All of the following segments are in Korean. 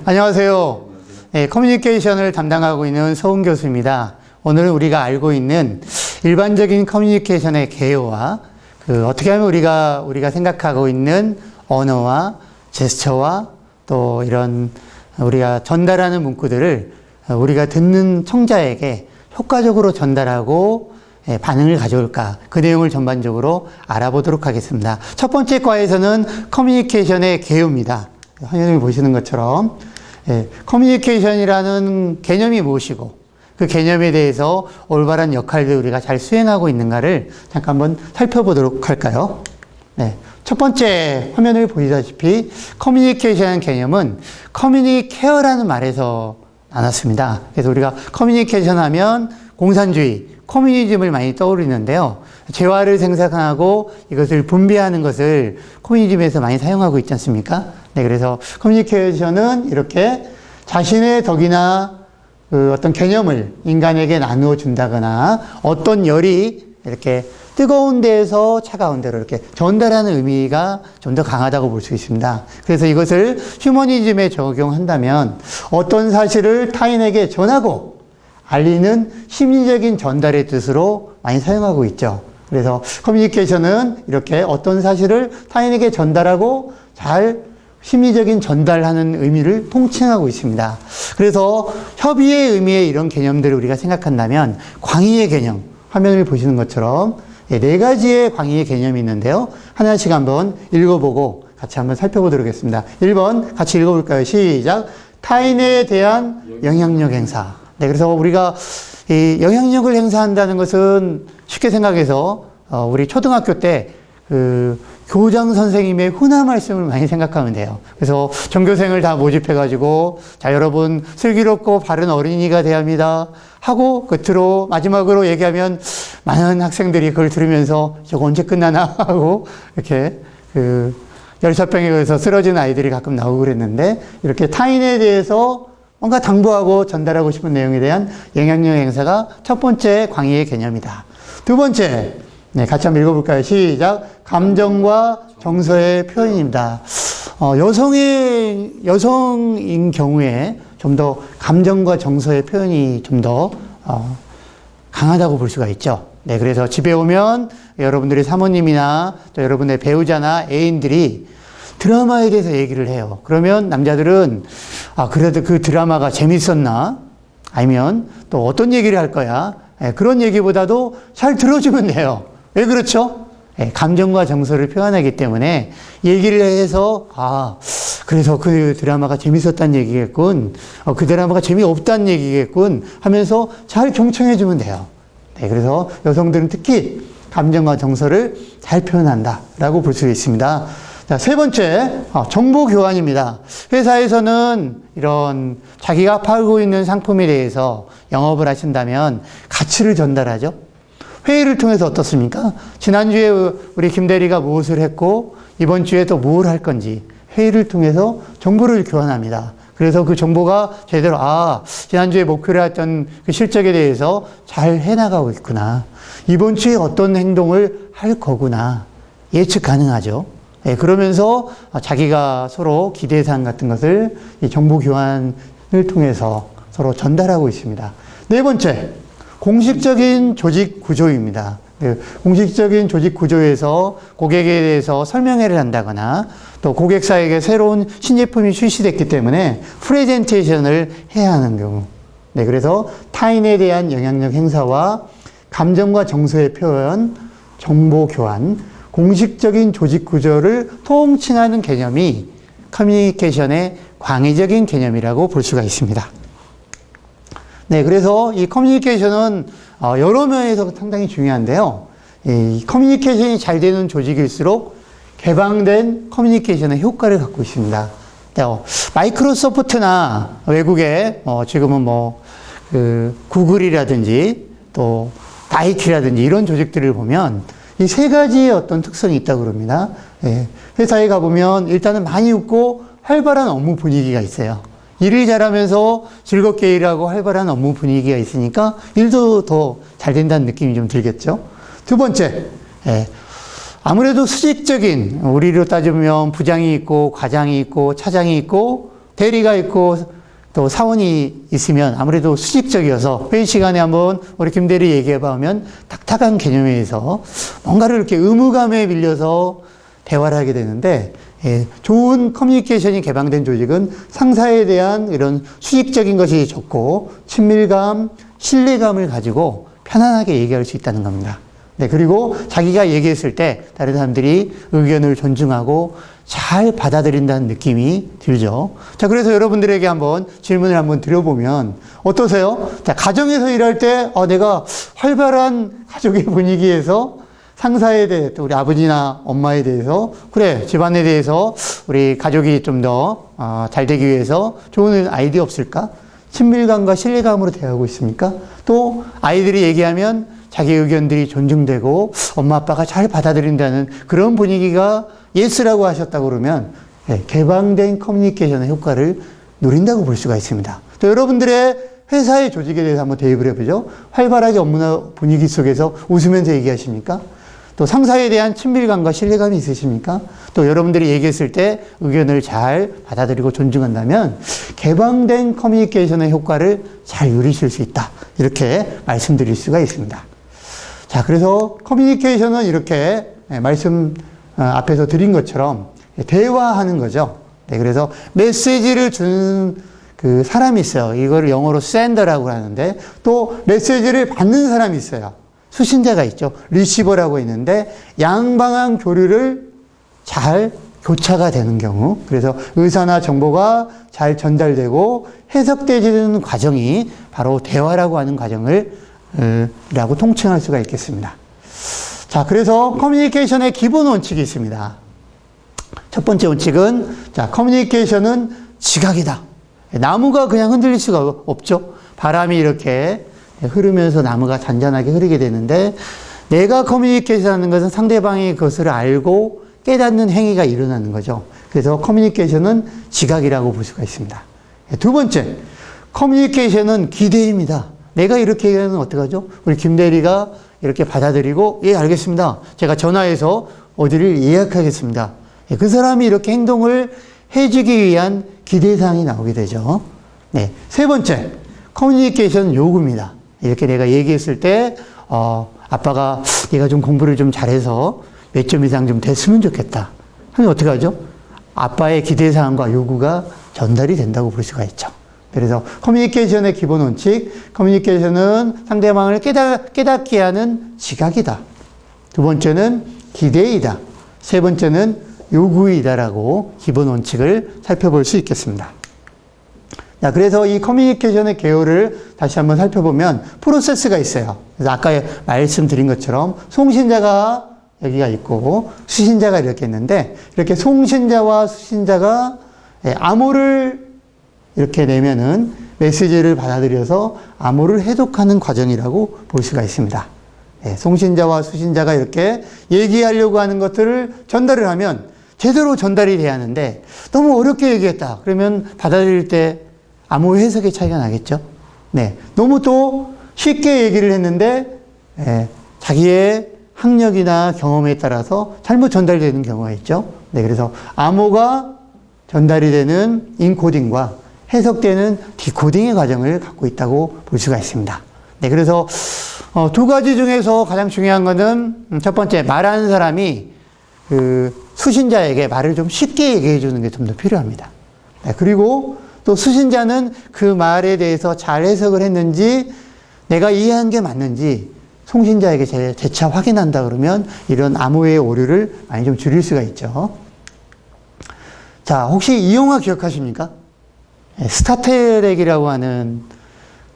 안녕하세요. 네, 커뮤니케이션을 담당하고 있는 서훈 교수입니다. 오늘은 우리가 알고 있는 일반적인 커뮤니케이션의 개요와 어떻게 하면 우리가 생각하고 있는 언어와 제스처와 또 이런 우리가 전달하는 문구들을 우리가 듣는 청자에게 효과적으로 전달하고 반응을 가져올까, 그 내용을 전반적으로 알아보도록 하겠습니다. 첫 번째 과에서는 커뮤니케이션의 개요입니다. 화면을 보시는 것처럼 커뮤니케이션이라는 개념이 무엇이고 그 개념에 대해서 올바른 역할을 우리가 잘 수행하고 있는가를 잠깐 한번 살펴보도록 할까요? 네. 첫 번째 화면을 보시다시피 커뮤니케이션 개념은 커뮤니케어라는 말에서 나눴습니다. 그래서 우리가 커뮤니케이션 하면 공산주의, 커뮤니즘을 많이 떠올리는데요. 재화를 생산하고 이것을 분배하는 것을 커뮤니즘에서 많이 사용하고 있지 않습니까? 네, 그래서 커뮤니케이션은 이렇게 자신의 덕이나 어떤 개념을 인간에게 나누어 준다거나 어떤 열이 이렇게 뜨거운 데에서 차가운 데로 이렇게 전달하는 의미가 좀 더 강하다고 볼 수 있습니다. 그래서 이것을 휴머니즘에 적용한다면 어떤 사실을 타인에게 전하고 알리는 심리적인 전달의 뜻으로 많이 사용하고 있죠. 그래서 커뮤니케이션은 이렇게 어떤 사실을 타인에게 전달하고 잘 심리적인 전달하는 의미를 통칭하고 있습니다. 그래서 협의의 의미의 이런 개념들을 우리가 생각한다면 광의의 개념, 화면을 보시는 것처럼 네 가지의 광의의 개념이 있는데요. 하나씩 한번 읽어보고 같이 한번 살펴보도록 하겠습니다. 1번 같이 읽어볼까요? 시작. 타인에 대한 영향력 행사. 네, 그래서 우리가 이 영향력을 행사한다는 것은 쉽게 생각해서 우리 초등학교 때 교장 선생님의 훈화 말씀을 많이 생각하면 돼요. 그래서 전교생을 다 모집해가지고 자 여러분 슬기롭고 바른 어린이가 되어야 합니다 하고 끝으로 마지막으로 얘기하면 많은 학생들이 그걸 들으면서 저거 언제 끝나나 하고 이렇게 열사병에 의해서 쓰러진 아이들이 가끔 나오고 그랬는데 이렇게 타인에 대해서 뭔가 당부하고 전달하고 싶은 내용에 대한 영향력 행사가 첫 번째 광의의 개념이다. 두 번째, 네, 같이 한번 읽어볼까요? 시작. 감정과 정서의 표현입니다. 여성인 경우에 좀 더 감정과 정서의 표현이 좀 더 강하다고 볼 수가 있죠. 네, 그래서 집에 오면 여러분들의 사모님이나 또 여러분의 배우자나 애인들이 드라마에 대해서 얘기를 해요. 그러면 남자들은 그래도 그 드라마가 재밌었나? 아니면 또 어떤 얘기를 할 거야? 그런 얘기보다도 잘 들어주면 돼요. 왜 그렇죠? 감정과 정서를 표현하기 때문에 얘기를 해서 그래서 그 드라마가 재밌었다는 얘기겠군, 그 드라마가 재미없다는 얘기겠군 하면서 잘 경청해 주면 돼요. 네, 그래서 여성들은 특히 감정과 정서를 잘 표현한다라고 볼 수 있습니다. 자, 세 번째, 정보 교환입니다. 회사에서는 이런 자기가 팔고 있는 상품에 대해서 영업을 하신다면 가치를 전달하죠. 회의를 통해서 어떻습니까? 지난주에 우리 김대리가 무엇을 했고 이번 주에 또 뭘 할 건지 회의를 통해서 정보를 교환합니다. 그래서 그 정보가 제대로 지난주에 목표로 했던 그 실적에 대해서 잘 해나가고 있구나. 이번 주에 어떤 행동을 할 거구나. 예측 가능하죠. 네, 그러면서 자기가 서로 기대사항 같은 것을 이 정보 교환을 통해서 서로 전달하고 있습니다. 네 번째, 공식적인 조직 구조입니다. 공식적인 조직 구조에서 고객에 대해서 설명회를 한다거나 또 고객사에게 새로운 신제품이 출시됐기 때문에 프레젠테이션을 해야 하는 경우. 네, 그래서 타인에 대한 영향력 행사와 감정과 정서의 표현, 정보 교환, 공식적인 조직 구조를 통칭하는 개념이 커뮤니케이션의 광의적인 개념이라고 볼 수가 있습니다. 네, 그래서 이 커뮤니케이션은 여러 면에서 상당히 중요한데요. 이 커뮤니케이션이 잘 되는 조직일수록 개방된 커뮤니케이션의 효과를 갖고 있습니다. 마이크로소프트나 외국의 지금은 구글이라든지 또 나이키라든지 이런 조직들을 보면 이 세 가지의 어떤 특성이 있다고 그럽니다. 회사에 가보면 일단은 많이 웃고 활발한 업무 분위기가 있어요. 일을 잘하면서 즐겁게 일하고 활발한 업무 분위기가 있으니까 일도 더 잘 된다는 느낌이 좀 들겠죠. 두 번째, 아무래도 수직적인, 우리로 따지면 부장이 있고 과장이 있고 차장이 있고 대리가 있고 또 사원이 있으면 아무래도 수직적이어서 회의 시간에 한번 우리 김대리 얘기해봐 하면 딱딱한 개념에 의해서 뭔가를 이렇게 의무감에 밀려서 대화를 하게 되는데, 좋은 커뮤니케이션이 개방된 조직은 상사에 대한 이런 수직적인 것이 좋고 친밀감, 신뢰감을 가지고 편안하게 얘기할 수 있다는 겁니다. 네, 그리고 자기가 얘기했을 때 다른 사람들이 의견을 존중하고 잘 받아들인다는 느낌이 들죠. 자, 그래서 여러분들에게 한번 질문을 한번 드려보면 어떠세요? 자, 가정에서 일할 때 내가 활발한 가족의 분위기에서 상사에 대해, 또 우리 아버지나 엄마에 대해서, 그래, 집안에 대해서 우리 가족이 좀 더 잘 되기 위해서 좋은 아이디어 없을까? 친밀감과 신뢰감으로 대하고 있습니까? 또 아이들이 얘기하면 자기 의견들이 존중되고 엄마 아빠가 잘 받아들인다는 그런 분위기가 예스라고 하셨다고 그러면 개방된 커뮤니케이션의 효과를 누린다고 볼 수가 있습니다. 또 여러분들의 회사의 조직에 대해서 한번 대입을 해보죠. 활발하게 업무 분위기 속에서 웃으면서 얘기하십니까? 또 상사에 대한 친밀감과 신뢰감이 있으십니까? 또 여러분들이 얘기했을 때 의견을 잘 받아들이고 존중한다면 개방된 커뮤니케이션의 효과를 잘 누리실 수 있다. 이렇게 말씀드릴 수가 있습니다. 자, 그래서 커뮤니케이션은 이렇게 말씀 앞에서 드린 것처럼 대화하는 거죠. 네, 그래서 메시지를 주는 그 사람이 있어요. 이거를 영어로 sender라고 하는데, 또 메시지를 받는 사람이 있어요. 수신자가 있죠. 리시버라고 있는데, 양방향 교류를 잘 교차가 되는 경우, 그래서 의사나 정보가 잘 전달되고 해석되지는 과정이 바로 대화라고 하는 과정을 라고 통칭할 수가 있겠습니다. 자, 그래서 커뮤니케이션의 기본 원칙이 있습니다. 첫 번째 원칙은, 자, 커뮤니케이션은 지각이다. 나무가 그냥 흔들릴 수가 없죠. 바람이 이렇게 흐르면서 나무가 잔잔하게 흐르게 되는데, 내가 커뮤니케이션 하는 것은 상대방이 그것을 알고 깨닫는 행위가 일어나는 거죠. 그래서 커뮤니케이션은 지각이라고 볼 수가 있습니다. 두 번째, 커뮤니케이션은 기대입니다. 내가 이렇게 얘기하면 어떡하죠? 우리 김대리가 이렇게 받아들이고, 예, 알겠습니다. 제가 전화해서 어디를 예약하겠습니다. 그 사람이 이렇게 행동을 해주기 위한 기대사항이 나오게 되죠. 네. 세 번째, 커뮤니케이션 요구입니다. 이렇게 내가 얘기했을 때, 아빠가 얘가 좀 공부를 좀 잘해서 몇 점 이상 좀 됐으면 좋겠다. 하면 어떻게 하죠? 아빠의 기대사항과 요구가 전달이 된다고 볼 수가 있죠. 그래서 커뮤니케이션의 기본 원칙, 커뮤니케이션은 상대방을 깨닫게 하는 지각이다. 두 번째는 기대이다. 세 번째는 요구이다라고 기본 원칙을 살펴볼 수 있겠습니다. 자, 그래서 이 커뮤니케이션의 개요를 다시 한번 살펴보면 프로세스가 있어요. 그래서 아까 말씀드린 것처럼 송신자가 여기가 있고 수신자가 이렇게 있는데, 이렇게 송신자와 수신자가 암호를 이렇게 내면은 메시지를 받아들여서 암호를 해독하는 과정이라고 볼 수가 있습니다. 송신자와 수신자가 이렇게 얘기하려고 하는 것들을 전달을 하면 제대로 전달이 돼야 하는데, 너무 어렵게 얘기했다. 그러면 받아들일 때 암호 해석의 차이가 나겠죠? 네. 너무 또 쉽게 얘기를 했는데, 자기의 학력이나 경험에 따라서 잘못 전달되는 경우가 있죠. 네. 그래서 암호가 전달이 되는 인코딩과 해석되는 디코딩의 과정을 갖고 있다고 볼 수가 있습니다. 네, 그래서 두 가지 중에서 가장 중요한 것은 첫 번째, 말하는 사람이 그 수신자에게 말을 좀 쉽게 얘기해 주는 게 좀 더 필요합니다. 네, 그리고 또 수신자는 그 말에 대해서 잘 해석을 했는지, 내가 이해한 게 맞는지 송신자에게 재차 확인한다 그러면 이런 암호의 오류를 많이 좀 줄일 수가 있죠. 자, 혹시 이 영화 기억하십니까? 스타트랙이라고 하는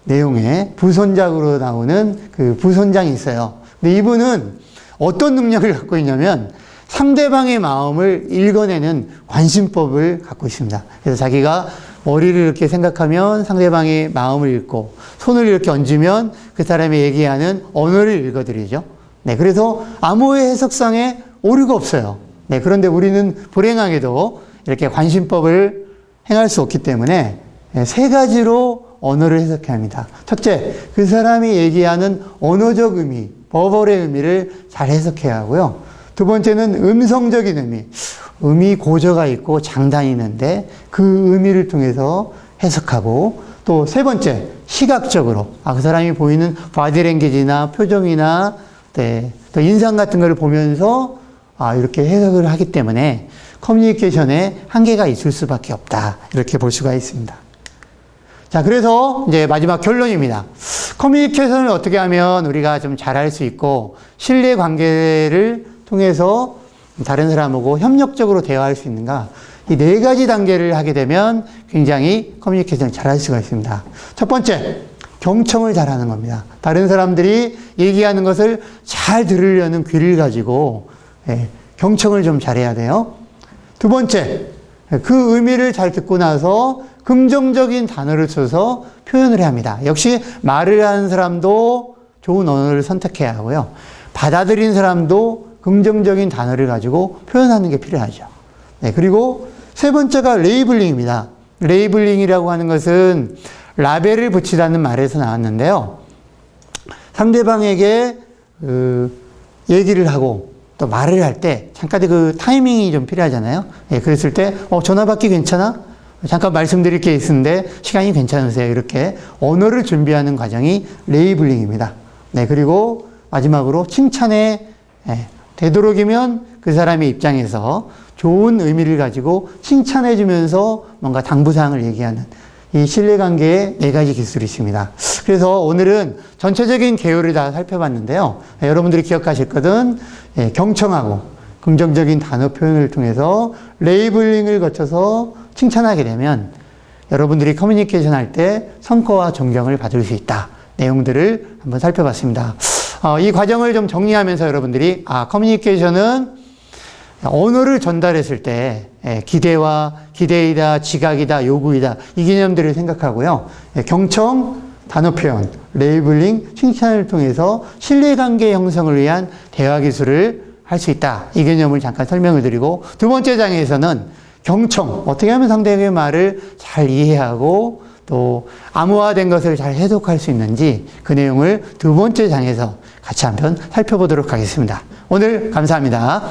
내용의 부선장으로 나오는 그 부선장이 있어요. 근데 이분은 어떤 능력을 갖고 있냐면 상대방의 마음을 읽어내는 관심법을 갖고 있습니다. 그래서 자기가 머리를 이렇게 생각하면 상대방의 마음을 읽고, 손을 이렇게 얹으면 그 사람이 얘기하는 언어를 읽어드리죠. 네, 그래서 암호의 해석상에 오류가 없어요. 네, 그런데 우리는 불행하게도 이렇게 관심법을 행할 수 없기 때문에 세 가지로 언어를 해석해야 합니다. 첫째, 그 사람이 얘기하는 언어적 의미, 버벌의 의미를 잘 해석해야 하고요. 두 번째는 음성적인 의미. 의미 고저가 있고 장단이 있는데 그 의미를 통해서 해석하고, 또 세 번째, 시각적으로 그 사람이 보이는 바디랭귀지나 표정이나 또 인상 같은 걸 보면서 이렇게 해석을 하기 때문에 커뮤니케이션에 한계가 있을 수밖에 없다, 이렇게 볼 수가 있습니다. 자, 그래서 이제 마지막 결론입니다. 커뮤니케이션을 어떻게 하면 우리가 좀 잘할 수 있고 신뢰 관계를 통해서 다른 사람하고 협력적으로 대화할 수 있는가, 이 네 가지 단계를 하게 되면 굉장히 커뮤니케이션을 잘할 수가 있습니다. 첫 번째, 경청을 잘하는 겁니다. 다른 사람들이 얘기하는 것을 잘 들으려는 귀를 가지고 경청을 좀 잘해야 돼요. 두 번째, 그 의미를 잘 듣고 나서 긍정적인 단어를 써서 표현을 해야 합니다. 역시 말을 하는 사람도 좋은 언어를 선택해야 하고요. 받아들인 사람도 긍정적인 단어를 가지고 표현하는 게 필요하죠. 그리고 세 번째가 레이블링입니다. 레이블링이라고 하는 것은 라벨을 붙이라는 말에서 나왔는데요. 상대방에게 얘기를 하고 또 말을 할 때 잠깐 그 타이밍이 좀 필요하잖아요. 그랬을 때 전화 받기 괜찮아? 잠깐 말씀드릴 게 있는데 시간이 괜찮으세요? 이렇게 언어를 준비하는 과정이 레이블링입니다. 그리고 마지막으로 칭찬에 되도록이면 그 사람의 입장에서 좋은 의미를 가지고 칭찬해 주면서 뭔가 당부사항을 얘기하는 이 신뢰관계의 네 가지 기술이 있습니다. 그래서 오늘은 전체적인 개요를 다 살펴봤는데요. 여러분들이 기억하실 것은 경청하고 긍정적인 단어 표현을 통해서 레이블링을 거쳐서 칭찬하게 되면 여러분들이 커뮤니케이션 할 때 성과와 존경을 받을 수 있다. 내용들을 한번 살펴봤습니다. 이 과정을 좀 정리하면서 여러분들이 커뮤니케이션은 언어를 전달했을 때 기대이다, 지각이다, 요구이다, 이 개념들을 생각하고요. 경청, 단어 표현, 레이블링, 칭찬을 통해서 신뢰관계 형성을 위한 대화 기술을 할 수 있다. 이 개념을 잠깐 설명을 드리고, 두 번째 장에서는 경청, 어떻게 하면 상대의 말을 잘 이해하고 또 암호화된 것을 잘 해석할 수 있는지, 그 내용을 두 번째 장에서 같이 한번 살펴보도록 하겠습니다. 오늘 감사합니다.